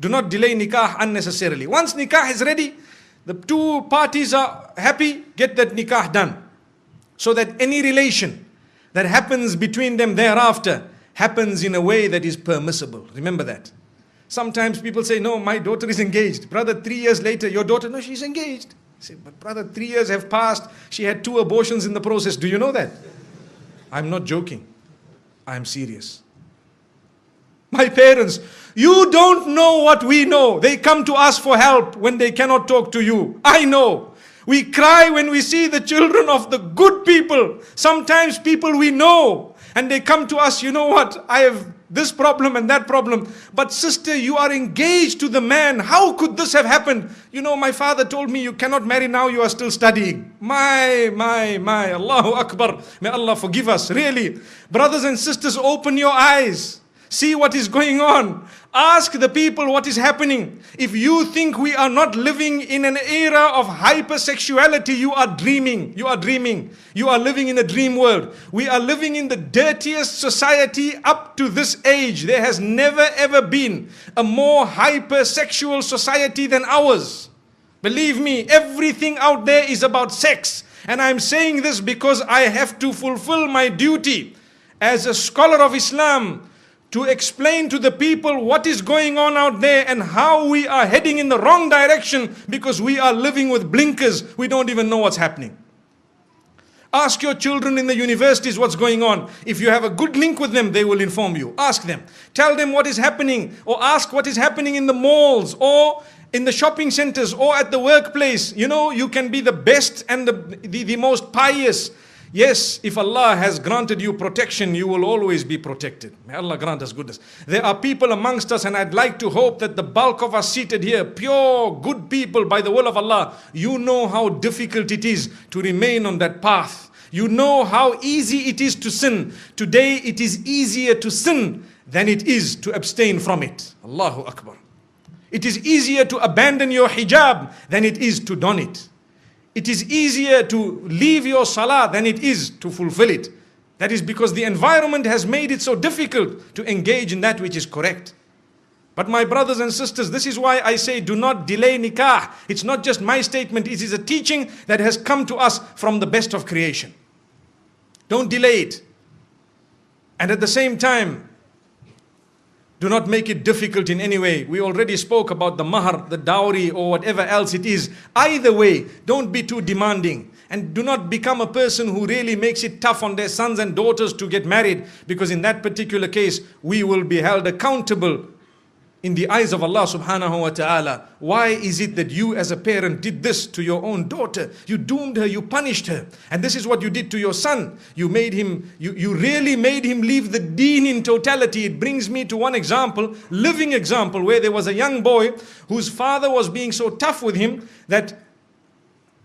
Do not delay nikah unnecessarily. Once nikah is ready, the two parties are happy, get that nikah done. So that any relation that happens between them thereafter happens in a way that is permissible. Remember that. Sometimes people say, no, my daughter is engaged. Brother, 3 years later, your daughter, no, she's engaged. I say, but brother, 3 years have passed. She had 2 abortions in the process. Do you know that? I'm not joking. I'm serious. My parents, you don't know what we know. They come to us for help when they cannot talk to you. I know. We cry when we see the children of the good people. Sometimes people we know. And they come to us, you know what, I have this problem and that problem. But sister, you are engaged to the man. How could this have happened? You know, my father told me you cannot marry now, you are still studying. My, Allahu Akbar. May Allah forgive us, really. Brothers and sisters, open your eyes. See what is going on. Ask the people what is happening. If you think we are not living in an era of hypersexuality, you are dreaming. You are dreaming. You are living in a dream world. We are living in the dirtiest society up to this age. There has never ever been a more hypersexual society than ours. Believe me, everything out there is about sex. And I'm saying this because I have to fulfill my duty as a scholar of Islam, to explain to the people what is going on out there and how we are heading in the wrong direction because we are living with blinkers. We don't even know what's happening. Ask your children in the universities what's going on. If you have a good link with them, they will inform you. Ask them. Tell them what is happening, or ask what is happening in the malls or in the shopping centers or at the workplace. You know, you can be the best and the most pious. Yes, if Allah has granted you protection, you will always be protected. May Allah grant us goodness. There are people amongst us, and I'd like to hope that the bulk of us seated here, pure, good people by the will of Allah, you know how difficult it is to remain on that path. You know how easy it is to sin. Today it is easier to sin than it is to abstain from it. Allahu Akbar. It is easier to abandon your hijab than it is to don it. It is easier to leave your salah than it is to fulfill it. That is because the environment has made it so difficult to engage in that which is correct. But my brothers and sisters, this is why I say do not delay nikah. It's not just my statement, it is a teaching that has come to us from the best of creation. Don't delay it. And at the same time, do not make it difficult in any way. We already spoke about the mahar, the dowry, or whatever else it is. Either way, don't be too demanding. And do not become a person who really makes it tough on their sons and daughters to get married. Because in that particular case, we will be held accountable in the eyes of Allah subhanahu wa ta'ala. Why is it that you as a parent did this to your own daughter? You doomed her, you punished her. And this is what you did to your son. You made him, you really made him leave the deen in totality. It brings me to one example, living example, where there was a young boy whose father was being so tough with him that,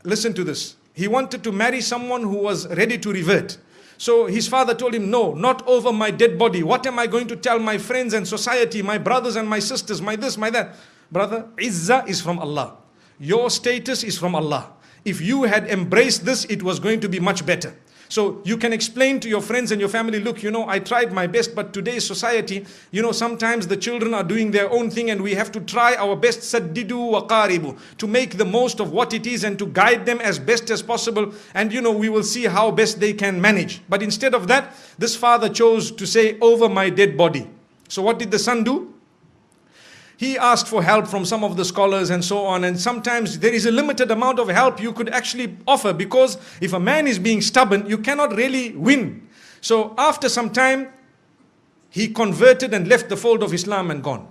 listen to this, he wanted to marry someone who was ready to revert. So his father told him, no, not over my dead body. What am I going to tell my friends and society, my brothers and my sisters, my this, my that? Brother, izzah is from Allah. Your status is from Allah. If you had embraced this, it was going to be much better. So you can explain to your friends and your family, look, you know, I tried my best, but today's society, you know, sometimes the children are doing their own thing and we have to try our best, saddidu wa qaribu, to make the most of what it is and to guide them as best as possible. And, you know, we will see how best they can manage. But instead of that, this father chose to say, over my dead body. So what did the son do? He asked for help from some of the scholars and so on. And sometimes there is a limited amount of help you could actually offer, because if a man is being stubborn, you cannot really win. So after some time, he converted and left the fold of Islam and gone.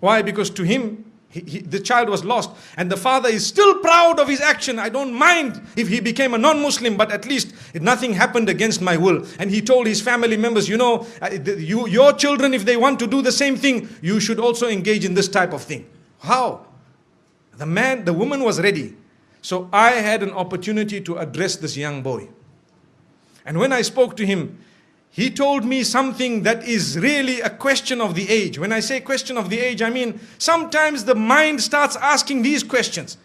Why? Because to him, the child was lost. And the father is still proud of his action. I don't mind if he became a non-Muslim, but at least nothing happened against my will. And he told his family members, you know, your children, if they want to do the same thing, you should also engage in this type of thing. How? The woman was ready. So I had an opportunity to address this young boy. And when I spoke to him, he told me something that is really a question of the age. When I say question of the age, I mean sometimes the mind starts asking these questions.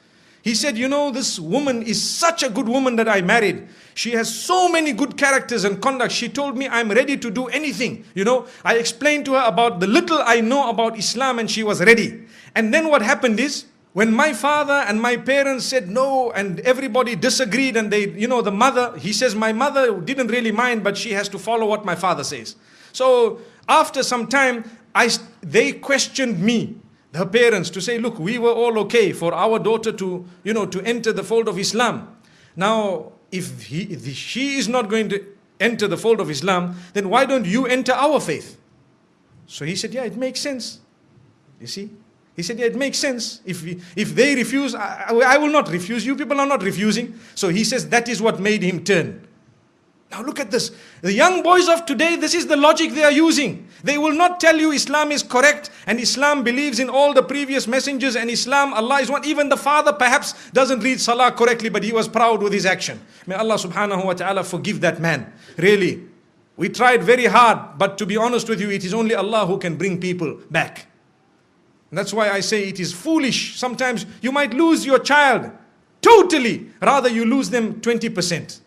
He said, you know, this woman is such a good woman that I married. She has so many good characters and conduct. She told me I'm ready to do anything. You know, I explained to her about the little I know about Islam and she was ready. And then what happened is, when my father and my parents said no and everybody disagreed and they, you know, the mother, he says my mother didn't really mind, but she has to follow what my father says. So after some time, they questioned me, her parents, to say, look, we were all okay for our daughter to, you know, to enter the fold of Islam. Now, if she is not going to enter the fold of Islam, then why don't you enter our faith? So he said, yeah, it makes sense. You see? He said, yeah, it makes sense. If they refuse, I will not refuse. You people are not refusing. So he says that is what made him turn. Now look at this. The young boys of today, this is the logic they are using. They will not tell you Islam is correct and Islam believes in all the previous messengers and Islam, Allah is one. Even the father perhaps doesn't read Salah correctly, but he was proud with his action. May Allah subhanahu wa ta'ala forgive that man. Really. We tried very hard, but to be honest with you, it is only Allah who can bring people back. And that's why I say it is foolish. Sometimes you might lose your child totally. Rather you lose them 20%.